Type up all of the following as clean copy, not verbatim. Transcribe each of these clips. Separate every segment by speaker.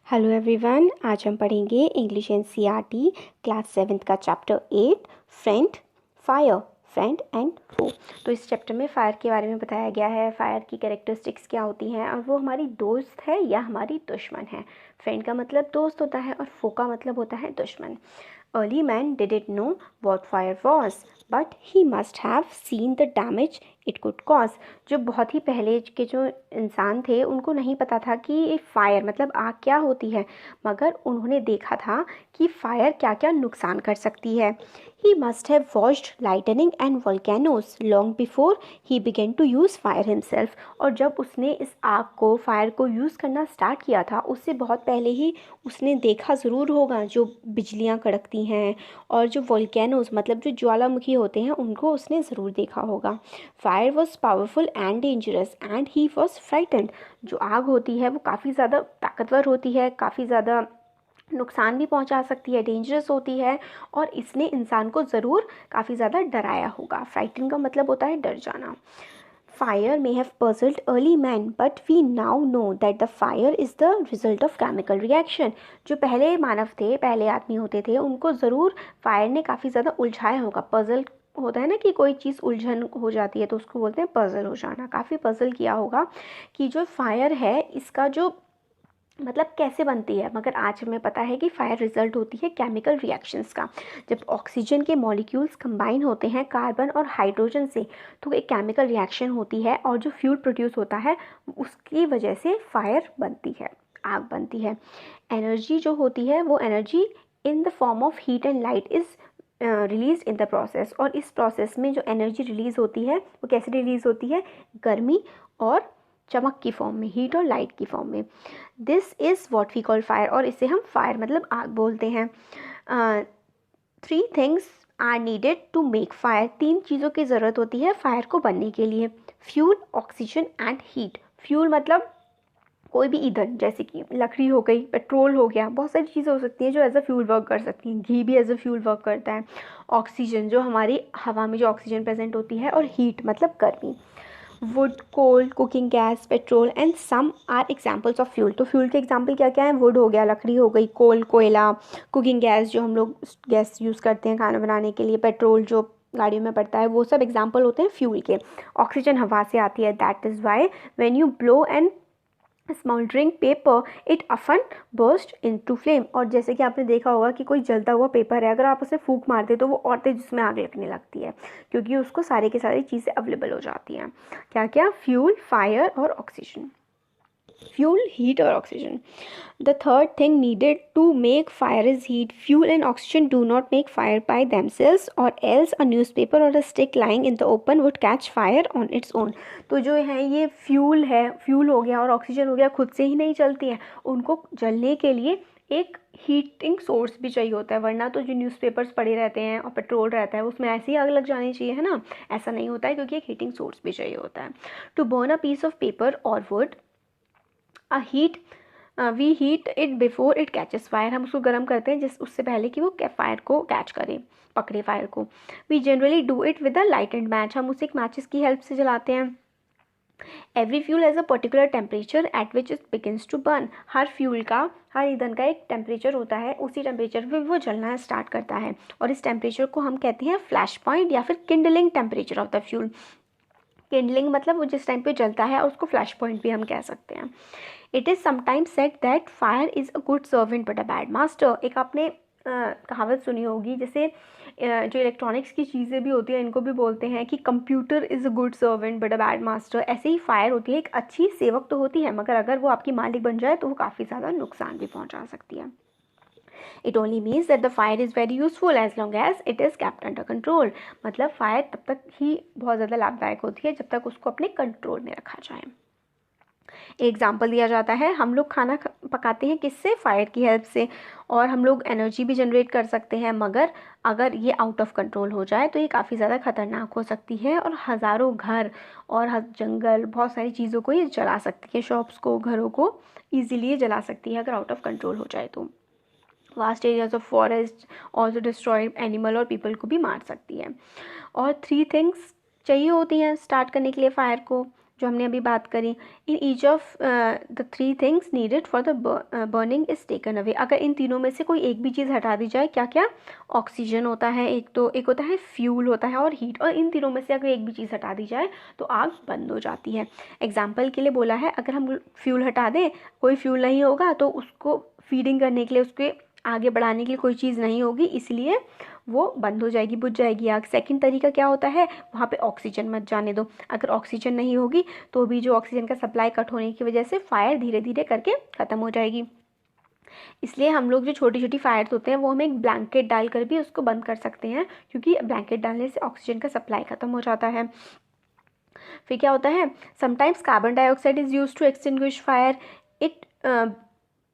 Speaker 1: Hello everyone, आज हम पढ़ेंगे इंग्लिश एनसीईआरटी क्लास 7 का chapter 8 friend fire friend and foe. तो इस चैप्टर में फायर के बारे में बताया गया है, फायर की कैरेक्टरिस्टिक्स क्या होती हैं और वो हमारी दोस्त है या हमारी दुश्मन है। फ्रेंड का मतलब दोस्त होता है और फो का मतलब होता है दुश्मन। Early man didn't know what fire was, but he must have seen the damage it could cause. जो बहुत ही पहले के जो इंसान थे उनको नहीं पता था कि फायर मतलब आग क्या होती है, मगर उन्होंने देखा था कि फायर क्या क्या नुकसान कर सकती है। He must have watched lightning and volcanoes long before he began to use fire himself. और जब उसने इस आग को फायर को यूज़ करना स्टार्ट किया था उससे बहुत पहले ही उसने देखा ज़रूर होगा जो बिजलियाँ कड़कती हैं और जो वोल्केनोज मतलब जो ज्वालामुखी होते हैं उनको उसने ज़रूर देखा होगा। Fire was powerful and dangerous and he was frightened. जो आग होती है वो काफ़ी ज़्यादा ताकतवर होती है, काफ़ी ज़्यादा नुकसान भी पहुंचा सकती है, डेंजरस होती है और इसने इंसान को ज़रूर काफ़ी ज़्यादा डराया होगा। फ्राइटन का मतलब होता है डर जाना। Fire may have puzzled early man, but we now know that the fire is the result of chemical reaction. जो पहले मानव थे, पहले आदमी होते थे, उनको ज़रूर फायर ने काफ़ी ज़्यादा उलझाया होगा। पज़ल होता है ना कि कोई चीज़ उलझन हो जाती है तो उसको बोलते हैं पज़ल हो जाना। काफ़ी पज़ल किया होगा कि जो फायर है इसका जो मतलब कैसे बनती है, मगर आज हमें पता है कि फायर रिजल्ट होती है केमिकल रिएक्शंस का। जब ऑक्सीजन के मॉलिक्यूल्स कंबाइन होते हैं कार्बन और हाइड्रोजन से तो एक केमिकल रिएक्शन होती है और जो फ्यूल प्रोड्यूस होता है उसकी वजह से फायर बनती है, आग बनती है। एनर्जी जो होती है वो energy in the form of heat and light is release in the process. और इस प्रोसेस में जो एनर्जी रिलीज़ होती है वो कैसे रिलीज़ होती है, गर्मी और चमक की फॉर्म में, हीट और लाइट की फॉर्म में। This is what we call fire और इसे हम फायर मतलब आग बोलते हैं। 3 things are needed to make fire. 3 चीज़ों की ज़रूरत होती है फायर को बनने के लिए। Fuel, oxygen and heat. Fuel मतलब कोई भी ईंधन, जैसे कि लकड़ी हो गई, पेट्रोल हो गया, बहुत सारी चीज़ें हो सकती हैं जो एज अ फ्यूल वर्क कर सकती हैं। घी भी एज अ फ्यूल वर्क करता है। ऑक्सीजन जो हमारी हवा में जो ऑक्सीजन प्रेजेंट होती है, और हीट मतलब गर्मी। Wood, coal, cooking gas, petrol and some are examples of fuel. तो फ्यूल के एग्जाम्पल क्या क्या हैं? वुड हो गया, लकड़ी हो गई, कोल कोयला, कुकिंग गैस जो हम लोग गैस यूज़ करते हैं खाना बनाने के लिए, पेट्रोल जो गाड़ियों में पड़ता है, वो सब एग्जाम्पल होते हैं फ्यूल के। ऑक्सीजन हवा से आती है, that is why when you blow and smouldering paper it often burst into flame. और जैसे कि आपने देखा होगा कि कोई जलता हुआ पेपर है, अगर आप उसे फूंक मारते तो वो और तेज उसमें आग लगने लगती है, क्योंकि उसको सारे के सारी चीज़ें अवेलेबल हो जाती हैं। क्या क्या? फ्यूल, फायर और ऑक्सीजन। फ्यूल, हीट और oxygen. The third thing needed to make fire is heat. Fuel and oxygen do not make fire by themselves, or else a newspaper or a stick lying in the open would catch fire on its own. तो जो है ये fuel है, fuel हो गया और oxygen हो गया, खुद से ही नहीं चलती हैं, उनको जलने के लिए एक हीटिंग सोर्स भी चाहिए होता है। वरना तो जो न्यूज़पेपर्स पड़े रहते हैं और पेट्रोल रहता है उसमें ऐसे ही आग लग जानी चाहिए, है ना? ऐसा नहीं होता है क्योंकि एक हीटिंग सोर्स भी चाहिए होता है। To burn a piece of paper और wood, a heat we heat it before it catches fire. हम उसको गर्म करते हैं जिस उससे पहले कि वो फायर को कैच करे, पकड़े फायर को। We generally do it with a light and match. हम उसे एक मैचेस की हेल्प से जलाते हैं। Every fuel has a particular temperature at which it begins to burn. हर फ्यूल का, हर ईंधन का एक टेम्परेचर होता है, उसी टेम्परेचर पे वो जलना स्टार्ट करता है और इस टेम्परेचर को हम कहते हैं फ्लैश पॉइंट या फिर Kindling temperature of the fuel. Kindling मतलब वो जिस टाइम पे जलता है और उसको फ्लैश पॉइंट भी हम कह सकते हैं। It is sometimes said that fire is a good servant but a bad master. एक आपने कहावत सुनी होगी, जैसे जो इलेक्ट्रॉनिक्स की चीज़ें भी होती हैं इनको भी बोलते हैं कि computer is a good servant but a bad master. ऐसे ही फायर होती है, एक अच्छी सेवक तो होती है, मगर अगर वो आपकी मालिक बन जाए तो वो काफ़ी ज़्यादा नुकसान भी पहुंचा सकती है। It only means that the fire is very useful as long as it is kept under control. मतलब फायर तब तक ही बहुत ज़्यादा लाभदायक होती है जब तक उसको अपने कंट्रोल में रखा जाए। एग्जाम्पल दिया जाता है, हम लोग खाना पकाते हैं किससे? फायर की हेल्प से, और हम लोग एनर्जी भी जनरेट कर सकते हैं, मगर अगर ये आउट ऑफ कंट्रोल हो जाए तो ये काफ़ी ज़्यादा खतरनाक हो सकती है और हज़ारों घर और जंगल, बहुत सारी चीज़ों को ये जला सकती है, शॉप्स को, घरों को ईजिली ये जला सकती है अगर आउट ऑफ कंट्रोल हो जाए तो। Vast areas of forest also destroy animal और पीपल को भी मार सकती है। और 3 थिंग्स चाहिए होती हैं स्टार्ट करने के लिए फायर को। जो हमने अभी बात करी, in each of the 3 things needed for the burning is taken away. अगर इन तीनों में से कोई एक भी चीज़ हटा दी जाए, क्या क्या, ऑक्सीजन होता है एक, तो एक होता है फ्यूल होता है और हीट, और इन तीनों में से अगर एक भी चीज़ हटा दी जाए तो आग बंद हो जाती है। एग्जाम्पल के लिए बोला है, अगर हम फ्यूल हटा दें, कोई फ्यूल नहीं होगा तो उसको फीडिंग करने के लिए, उसके आगे बढ़ाने के लिए कोई चीज़ नहीं होगी, इसलिए वो बंद हो जाएगी, बुझ जाएगी आग। सेकंड तरीका क्या होता है, वहाँ पे ऑक्सीजन मत जाने दो। अगर ऑक्सीजन नहीं होगी तो भी जो ऑक्सीजन का सप्लाई कट होने की वजह से फायर धीरे धीरे करके ख़त्म हो जाएगी। इसलिए हम लोग जो छोटी छोटी फायर्स होते हैं वो हम एक ब्लैंकेट डालकर भी उसको बंद कर सकते हैं, क्योंकि ब्लैंकेट डालने से ऑक्सीजन का सप्लाई ख़त्म हो जाता है। फिर क्या होता है, sometimes carbon dioxide is use to extinguish fire,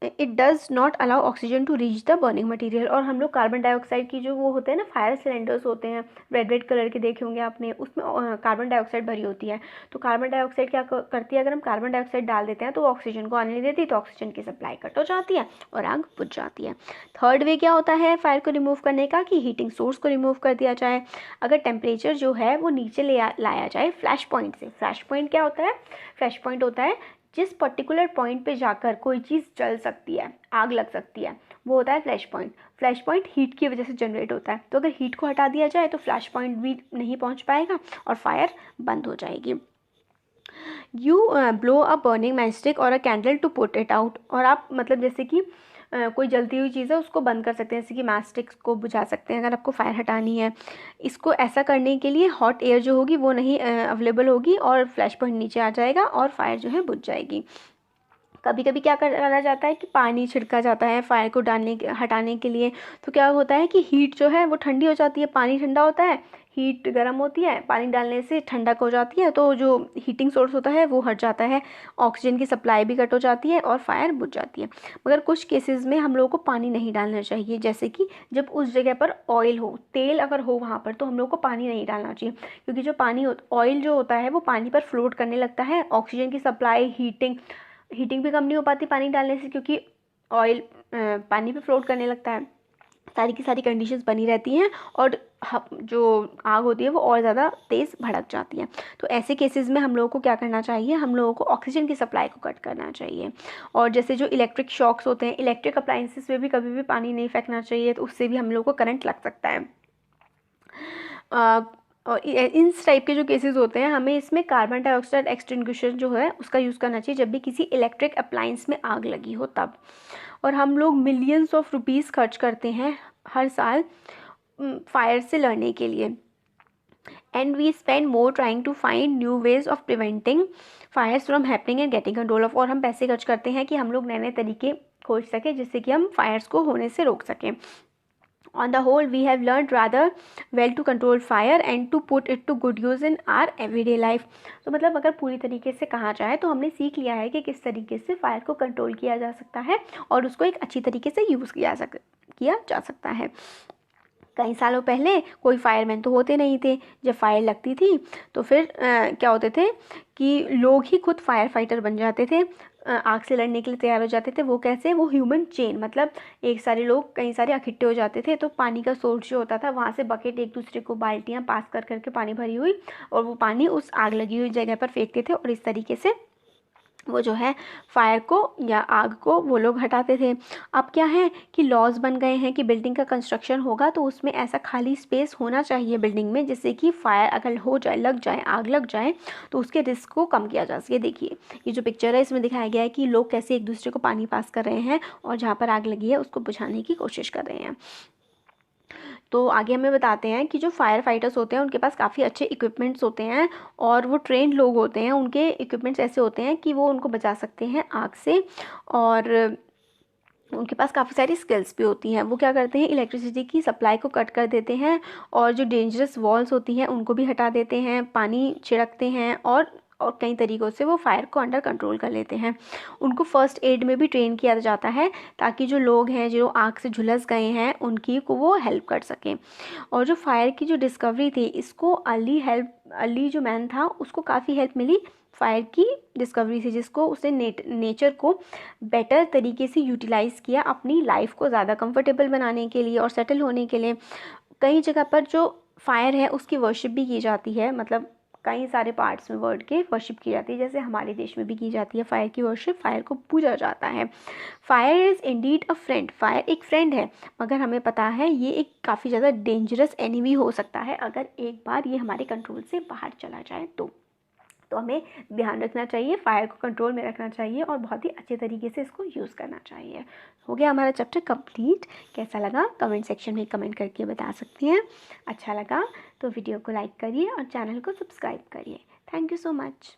Speaker 1: it does not allow oxygen to reach the burning material. और हम लोग कार्बन डाइऑक्साइड की जो वो होते हैं ना, फायर सिलेंडर्स होते हैं रेड रेड कलर के, देखे होंगे आपने, उसमें कार्बन डाइऑक्साइड भरी होती है। तो कार्बन डाइऑक्साइड क्या करती है, अगर हम कार्बन डाइऑक्साइड डाल देते हैं तो ऑक्सीजन को आने नहीं देती, तो ऑक्सीजन की सप्लाई कट हो जाती है और आग बुझ जाती है। थर्ड वे क्या होता है फायर को रिमूव करने का, कि हीटिंग सोर्स को रिमूव कर दिया जाए। अगर टेम्परेचर जो है वो नीचे लाया जाए फ्लैश पॉइंट से। फ्लैश पॉइंट क्या होता है, फ्लैश पॉइंट होता है जिस पर्टिकुलर पॉइंट पे जाकर कोई चीज़ जल सकती है, आग लग सकती है, वो होता है flash point. Flash point heat की वजह से जनरेट होता है, तो अगर हीट को हटा दिया जाए तो फ्लैश पॉइंट भी नहीं पहुंच पाएगा और फायर बंद हो जाएगी। You blow a burning matchstick और a candle to put it out. और आप मतलब जैसे कि कोई जलती हुई चीज़ है उसको बंद कर सकते हैं, जैसे कि मैचस्टिक्स को बुझा सकते हैं अगर आपको फायर हटानी है। इसको ऐसा करने के लिए हॉट एयर जो होगी वो नहीं अवेलेबल होगी और फ्लैश पॉइंट नीचे आ जाएगा और फायर जो है बुझ जाएगी। कभी कभी क्या करा जाता है कि पानी छिड़का जाता है फायर को हटाने के लिए। तो क्या होता है कि हीट जो है वो ठंडी हो जाती है, पानी ठंडा होता है, हीट गर्म होती है, पानी डालने से ठंडक हो जाती है, तो जो हीटिंग सोर्स होता है वो हट जाता है, ऑक्सीजन की सप्लाई भी कट हो जाती है और फायर बुझ जाती है। मगर कुछ केसेस में हम लोगों को पानी नहीं डालना चाहिए, जैसे कि जब उस जगह पर ऑयल हो, तेल अगर हो वहाँ पर, तो हम लोग को पानी नहीं डालना चाहिए, क्योंकि जो पानी ऑयल जो होता है वो पानी पर फ्लोट करने लगता है, ऑक्सीजन की सप्लाई, हीटिंग भी कम नहीं हो पाती पानी डालने से, क्योंकि ऑयल पानी पे फ्लोट करने लगता है। सारी की सारी कंडीशंस बनी रहती हैं और जो आग होती है वो और ज़्यादा तेज़ भड़क जाती है। तो ऐसे केसेस में हम लोगों को क्या करना चाहिए, हम लोगों को ऑक्सीजन की सप्लाई को कट करना चाहिए। और जैसे जो इलेक्ट्रिक शॉक्स होते हैं, इलेक्ट्रिक अप्लाइंसेस में भी कभी भी पानी नहीं फेंकना चाहिए, तो उससे भी हम लोगों को करंट लग सकता है। और इन टाइप के जो केसेस होते हैं, हमें इसमें कार्बन डाइऑक्साइड एक्सटिंग्विशर जो है उसका यूज़ करना चाहिए जब भी किसी इलेक्ट्रिक अप्लायंस में आग लगी हो तब। और हम लोग मिलियंस ऑफ रुपीज़ खर्च करते हैं हर साल फायर से लड़ने के लिए, and we spend more trying to find new ways of preventing fires from happening and getting control of. और हम पैसे खर्च करते हैं कि हम लोग नए नए तरीके खोज सकें जिससे कि हम फायर्स को होने से रोक सकें। On the whole, we have learned rather well to control fire and to put it to good use in our everyday life. तो मतलब अगर पूरी तरीके से कहा जाए तो हमने सीख लिया है कि किस तरीके से फायर को कंट्रोल किया जा सकता है और उसको एक अच्छी तरीके से यूज़ किया जा सकता है। कई सालों पहले कोई फायरमैन तो होते नहीं थे, जब फायर लगती थी तो फिर क्या होते थे कि लोग ही खुद फायर फाइटर बन जाते थे, आग से लड़ने के लिए तैयार हो जाते थे। वो कैसे, वो ह्यूमन चेन, मतलब एक सारे लोग कई सारे इकट्ठे हो जाते थे, तो पानी का सोर्स जो होता था वहाँ से बकेट एक दूसरे को बाल्टियाँ पास कर करके पानी भरी हुई, और वो पानी उस आग लगी हुई जगह पर फेंकते थे और इस तरीके से वो जो है फायर को या आग को वो लोग हटाते थे। अब क्या है कि लॉज बन गए हैं कि बिल्डिंग का कंस्ट्रक्शन होगा तो उसमें ऐसा खाली स्पेस होना चाहिए बिल्डिंग में, जिससे कि फायर अगर हो जाए, लग जाए, आग लग जाए तो उसके रिस्क को कम किया जा सके। देखिए ये जो पिक्चर है इसमें दिखाया गया है कि लोग कैसे एक दूसरे को पानी पास कर रहे हैं और जहाँ पर आग लगी है उसको बुझाने की कोशिश कर रहे हैं। तो आगे हमें बताते हैं कि जो फायर फाइटर्स होते हैं उनके पास काफ़ी अच्छे इक्विपमेंट्स होते हैं और वो ट्रेंड लोग होते हैं, उनके इक्विपमेंट्स ऐसे होते हैं कि वो उनको बचा सकते हैं आग से, और उनके पास काफ़ी सारी स्किल्स भी होती हैं। वो क्या करते हैं, इलेक्ट्रिसिटी की सप्लाई को कट कर देते हैं और जो डेंजरस वॉल्स होती हैं उनको भी हटा देते हैं, पानी छिड़कते हैं और कई तरीक़ों से वो फायर को अंडर कंट्रोल कर लेते हैं। उनको फ़र्स्ट एड में भी ट्रेन किया जाता है ताकि जो लोग हैं जो आग से झुलस गए हैं उनकी को वो हेल्प कर सकें। और जो फायर की जो डिस्कवरी थी इसको अली जो मैन था उसको काफ़ी हेल्प मिली फायर की डिस्कवरी से, जिसको उसने नेचर को बेटर तरीके से यूटिलाइज़ किया अपनी लाइफ को ज़्यादा कंफर्टेबल बनाने के लिए और सेटल होने के लिए। कई जगह पर जो फायर है उसकी वर्शिप भी की जाती है, मतलब कई सारे पार्ट्स में वर्ड के वर्शिप की जाती है, जैसे हमारे देश में भी की जाती है फायर की वर्शिप, फायर को पूजा जाता है। Fire is indeed a friend, fire एक फ्रेंड है, मगर हमें पता है ये एक काफ़ी ज़्यादा डेंजरस एनिमी हो सकता है अगर एक बार ये हमारे कंट्रोल से बाहर चला जाए तो हमें ध्यान रखना चाहिए, फायर को कंट्रोल में रखना चाहिए और बहुत ही अच्छे तरीके से इसको यूज़ करना चाहिए। हो गया हमारा चैप्टर कंप्लीट। कैसा लगा कमेंट सेक्शन में कमेंट करके बता सकती हैं। अच्छा लगा तो वीडियो को लाइक करिए और चैनल को सब्सक्राइब करिए। Thank you so much.